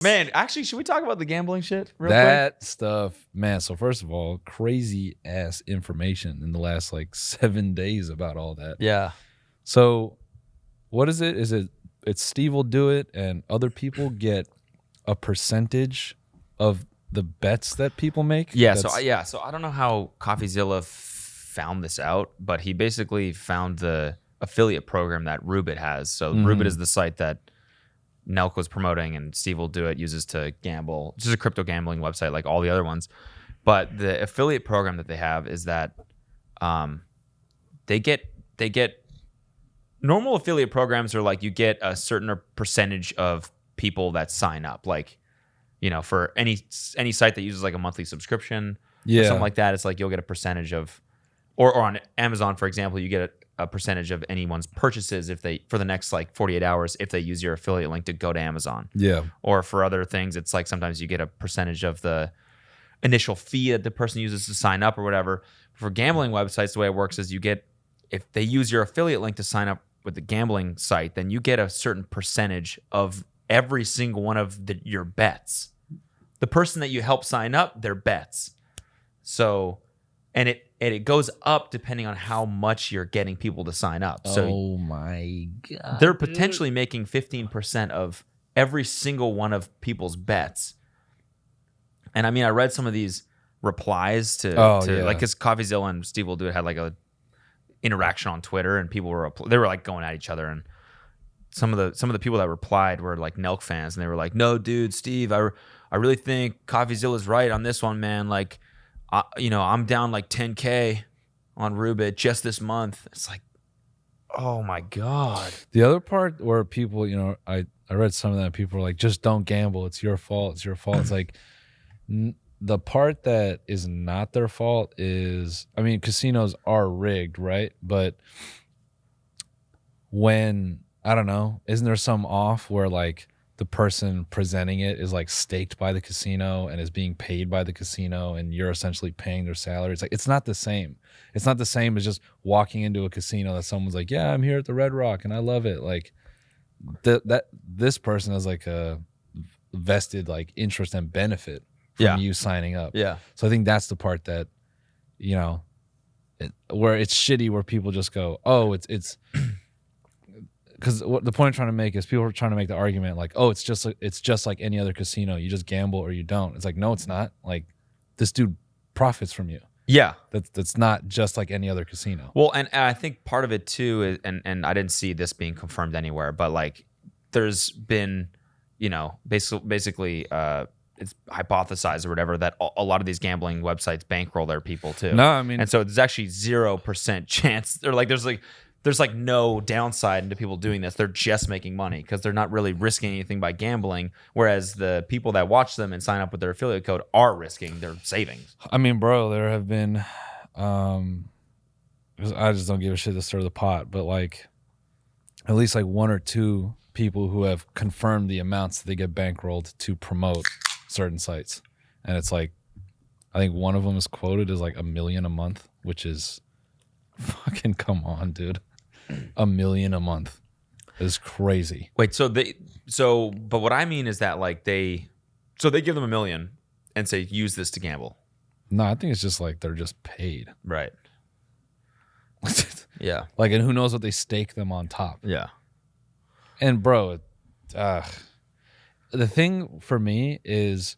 Man, actually, should we talk about the gambling shit real quick? That stuff, man. So first of all, crazy ass information in the last like 7 days about all that. Yeah. So what is it? It's Stevewillstealit and other people get a percentage of the bets that people make? Yeah, so I don't know how CoffeeZilla found this out, but he basically found the affiliate program that Rubit has. So Rubit is the site that Nelk was promoting and Stevewillstealit uses to gamble. It's just a crypto gambling website like all the other ones. But the affiliate program that they have is that they get normal affiliate programs are like you get a certain percentage of people that sign up. Like, for any site that uses like a monthly subscription or something like that, it's like you'll get a percentage of, or on Amazon, for example, you get a percentage of anyone's purchases for the next like 48 hours if they use your affiliate link to go to Amazon. Yeah. Or for other things, it's like sometimes you get a percentage of the initial fee that the person uses to sign up or whatever. For gambling websites, the way it works is if they use your affiliate link to sign up with the gambling site, then you get a certain percentage of every single one of your bets. The person that you help sign up, their bets. So, and it goes up depending on how much you're getting people to sign up. So, oh my God. They're potentially making 15% of every single one of people's bets. And I mean, I read some of these replies to like, because CoffeeZilla and Stevewillstealit had like a interaction on Twitter, and people were like going at each other, and some of the people that replied were like Nelk fans, and they were like, "No, dude, Steve, I really think CoffeeZilla's right on this one, man. Like, I'm down like 10K on Rubit just this month." It's like, oh my God. The other part where people, I read some of that, people were like, "Just don't gamble. It's your fault. It's your fault." It's like, the part that is not their fault is, I mean, casinos are rigged, right? But when, I don't know, isn't there some off where like the person presenting it is like staked by the casino and is being paid by the casino, and you're essentially paying their salary? It's like, it's not the same. It's not the same as just walking into a casino that someone's like, "Yeah, I'm here at the Red Rock and I love it." Like this person has like a vested like interest and benefit from you signing up. Yeah. So I think that's the part that, where it's shitty, where people just go, "Oh, it's." Because what the point I'm trying to make is, people are trying to make the argument like, "Oh, it's just like any other casino. You just gamble or you don't." It's like, no, it's not. Like, this dude profits from you. Yeah, that's not just like any other casino. Well, and I think part of it too is, and I didn't see this being confirmed anywhere, but like, there's been, basically, it's hypothesized or whatever that a lot of these gambling websites bankroll their people too. No, I mean, and so there's actually 0% chance, or like there's no downside into people doing this. They're just making money because they're not really risking anything by gambling. Whereas the people that watch them and sign up with their affiliate code are risking their savings. I mean, bro, there have been, I just don't give a shit to stir the pot, but like at least like one or two people who have confirmed the amounts that they get bankrolled to promote certain sites. And it's like, I think one of them is quoted as like $1 million a month, which is fucking, come on, dude. $1 million a month is crazy. Wait, but what I mean is that like they give them $1 million and say, "Use this to gamble." No, I think it's just like they're just paid. Right. Yeah. Like, and who knows what they stake them on top. Yeah. And bro, the thing for me is,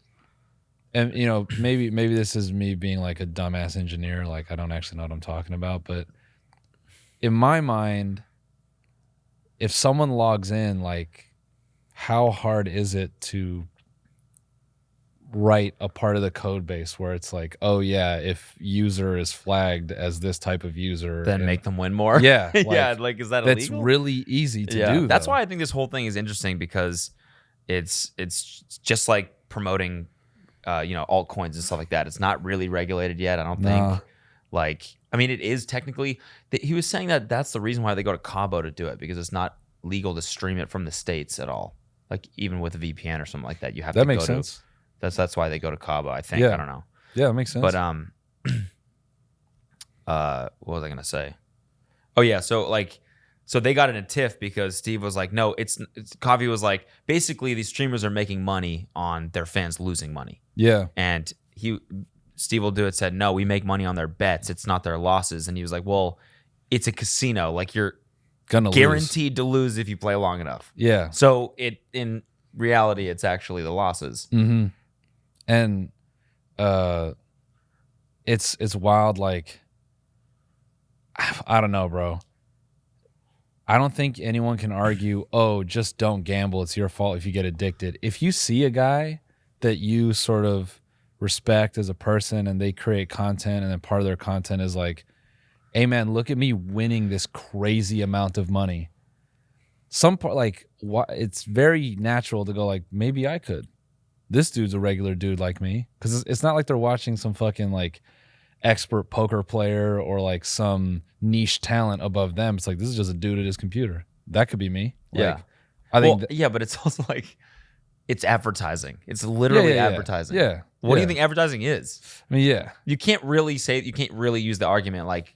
and maybe this is me being like a dumbass engineer, like I don't actually know what I'm talking about, but in my mind, if someone logs in, like, how hard is it to write a part of the code base where it's like, "Oh yeah, if user is flagged as this type of user, then make them win more." Yeah. Like, yeah. Like, is that illegal? That's really easy to do. That's why I think this whole thing is interesting, because it's just like promoting, altcoins and stuff like that. It's not really regulated yet, I don't think. Like, I mean, it is technically. He was saying that that's the reason why they go to Cabo to do it, because it's not legal to stream it from the States at all. Like, even with a VPN or something like that, you have to go to. That makes sense. That's why they go to Cabo, I think. Yeah. I don't know. Yeah, it makes sense. But what was I gonna say? Oh yeah, so like So they got in a tiff because Steve was like, no, it's Coffee was like, basically these streamers are making money on their fans losing money. Yeah. And Stevewillstealit said, no, we make money on their bets. It's not their losses. And he was like, well, it's a casino. Like you're Gonna guaranteed to lose if you play long enough. Yeah. So in reality, it's actually the losses. Mm-hmm. And it's wild. Like, I don't know, bro. I don't think anyone can argue, oh, just don't gamble. It's your fault if you get addicted. If you see a guy that you sort of respect as a person and they create content and then part of their content is like, hey, man, look at me winning this crazy amount of money. Some part, like, it's very natural to go like, maybe I could. This dude's a regular dude like me. Because it's not like they're watching some fucking like expert poker player or like some niche talent above them. It's like, this is just a dude at his computer. That could be me. Yeah. Like, I think yeah, but it's also like, it's advertising. It's literally advertising. Yeah. What do you think advertising is? I mean, yeah. You can't really use the argument like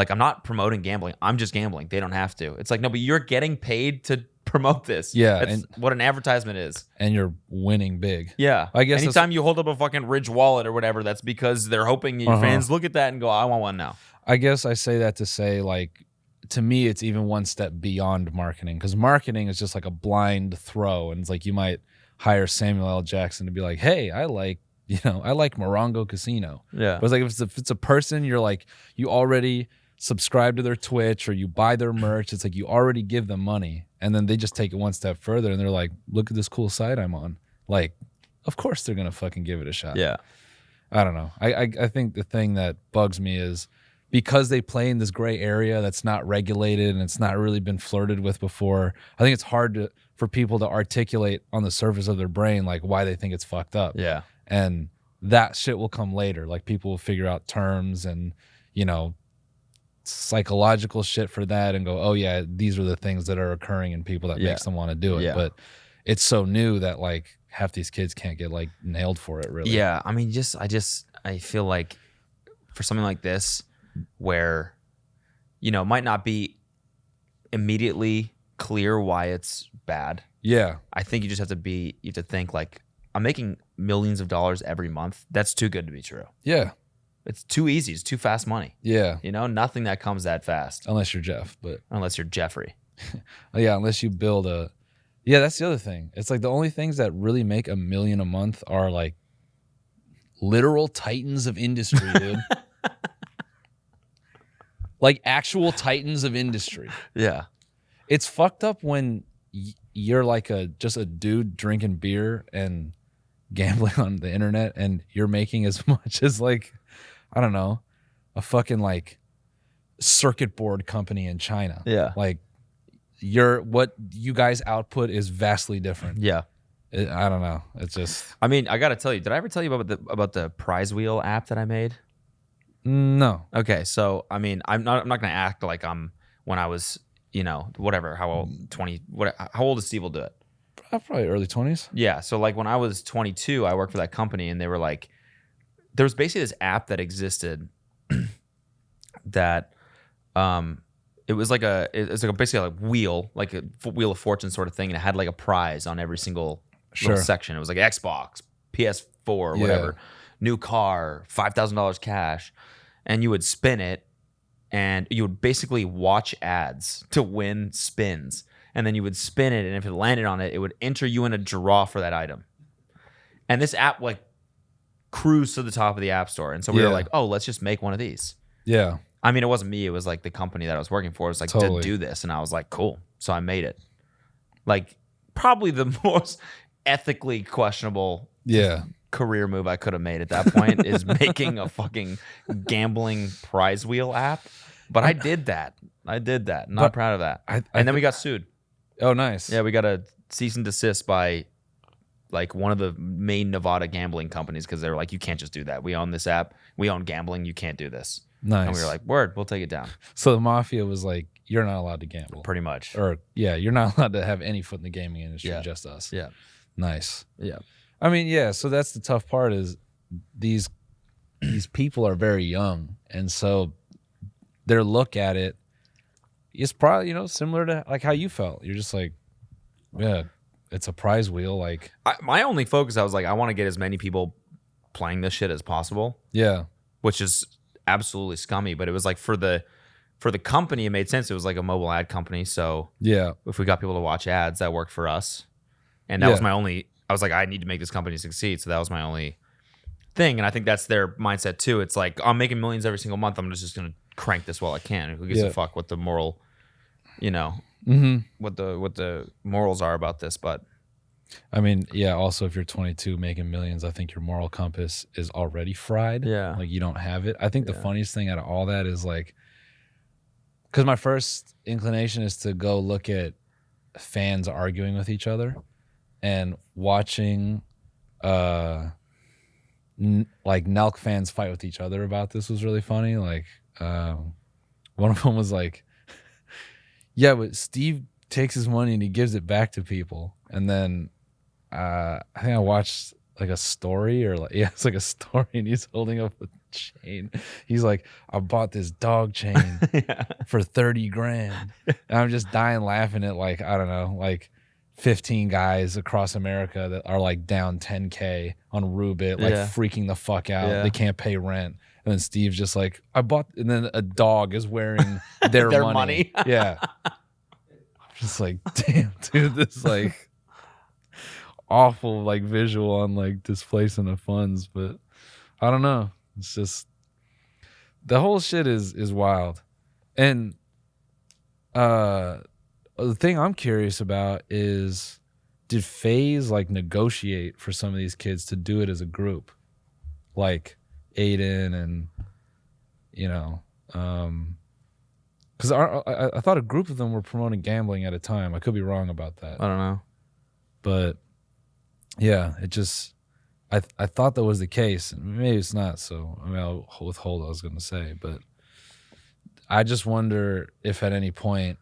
I'm not promoting gambling. I'm just gambling. They don't have to. It's like, no, but you're getting paid to promote this. Yeah. That's what an advertisement is. And you're winning big. Yeah. I guess anytime you hold up a fucking Ridge wallet or whatever, that's because they're hoping your fans look at that and go, I want one now. I guess I say that to say, like, to me, it's even one step beyond marketing, because marketing is just like a blind throw. And it's like, you might hire Samuel L. Jackson to be like, hey, I like Morongo Casino. Yeah. But it's like, if it's a person, you're like, you already subscribe to their Twitch or you buy their merch. It's like you already give them money. And then they just take it one step further and they're like, look at this cool site I'm on. Like, of course they're going to fucking give it a shot. Yeah. I don't know. I think the thing that bugs me is because they play in this gray area that's not regulated and it's not really been flirted with before, I think it's hard for people to articulate on the surface of their brain like why they think it's fucked up. Yeah. And that shit will come later. Like people will figure out terms and, psychological shit for that and go, oh yeah, these are the things that are occurring in people that makes them want to do it. Yeah. But it's so new that like half these kids can't get like nailed for it really. Yeah. I mean, I feel like for something like this where, it might not be immediately clear why it's bad. Yeah. I think you just have to think like, I'm making millions of dollars every month. That's too good to be true. Yeah. It's too easy. It's too fast money. Yeah. Nothing that comes that fast. Unless you're Jeff, but Unless you're Jeffrey. yeah, unless you build yeah, that's the other thing. It's like the only things that really make $1 million a month are like literal titans of industry, dude. Like actual titans of industry. Yeah. It's fucked up when you're like just a dude drinking beer and gambling on the internet and you're making as much as like, I don't know, a fucking like circuit board company in China. Yeah. Like what you guys output is vastly different. Yeah. I don't know. It's just, I mean, I got to tell you, did I ever tell you about the prize wheel app that I made? no. Okay. So, I mean, I'm not going to act like when I was, whatever, how old, how old does Stevewillstealit? Probably early 20s. Yeah. So like when I was 22, I worked for that company and they were like, there was basically this app that existed that it was like basically like wheel, like a wheel of fortune sort of thing, and it had like a prize on every single little section. It was like Xbox, PS4, whatever, new car, $5,000 cash, and you would spin it, and you would basically watch ads to win spins, and then you would spin it, and if it landed on it, it would enter you in a draw for that item. And this app like cruised to the top of the app store, and so we were like, oh, let's just make one of these. Yeah. I mean, it wasn't me. It was like the company that I was working for. It was like, to do this. And I was like, cool. So I made it. Like, probably the most ethically questionable career move I could have made at that point is making a fucking gambling prize wheel app. But I did that. Not proud of that. And then we got sued. Oh, nice. Yeah, we got a cease and desist by like one of the main Nevada gambling companies because they were like, you can't just do that. We own this app. We own gambling. You can't do this. Nice. And we were like, word, we'll take it down. So the mafia was like, you're not allowed to gamble. Pretty much. Or, yeah, you're not allowed to have any foot in the gaming industry, just us. Yeah. Nice. Yeah. I mean, yeah, so that's the tough part is these people are very young. And so their look at it it's probably, similar to like how you felt. You're just like, yeah, it's a prize wheel. Like, my only focus, I was like, I want to get as many people playing this shit as possible. Yeah. Which is absolutely scummy, but it was like for the company, it made sense. It was like a mobile ad company, so yeah, if we got people to watch ads, that worked for us. And that was my only. I was like, I need to make this company succeed, so that was my only thing. And I think that's their mindset too. It's like, I'm making millions every single month. I'm just gonna crank this while I can. Who gives a fuck what the moral, what the morals are about this? But I mean, yeah. Also, if you're 22 making millions, I think your moral compass is already fried. Yeah, like you don't have it. I think the funniest thing out of all that is like, because my first inclination is to go look at fans arguing with each other, and watching, like Nelk fans fight with each other about this was really funny. Like, one of them was like, "Yeah, but Steve takes his money and he gives it back to people," and then. I think I watched like a story it's like a story and he's holding up a chain. He's like, I bought this dog chain for 30 grand. And I'm just dying laughing at like, I don't know, like 15 guys across America that are like down 10K on Rubit, like freaking the fuck out. They can't pay rent. And then Steve's just like, and then a dog is wearing their money. Yeah. I'm just like, damn, dude, this like awful like visual on like displacement of funds. But I don't know, it's just the whole shit is wild. And the thing I'm curious about is, did FaZe like negotiate for some of these kids to do it as a group, like Aiden and because I thought a group of them were promoting gambling at a time. I could be wrong about that. I don't know, but yeah, it just, I thought that was the case, and maybe it's not. So I mean, I'll withhold what I was going to say, but I just wonder if at any point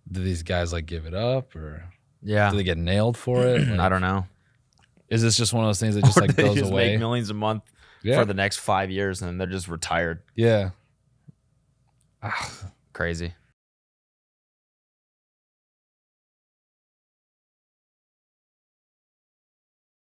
do these guys like give it up, or do they get nailed for it? Like, I don't know. Is this just one of those things that just like goes just away? Make millions a month for the next 5 years, and then they're just retired. Yeah. Crazy.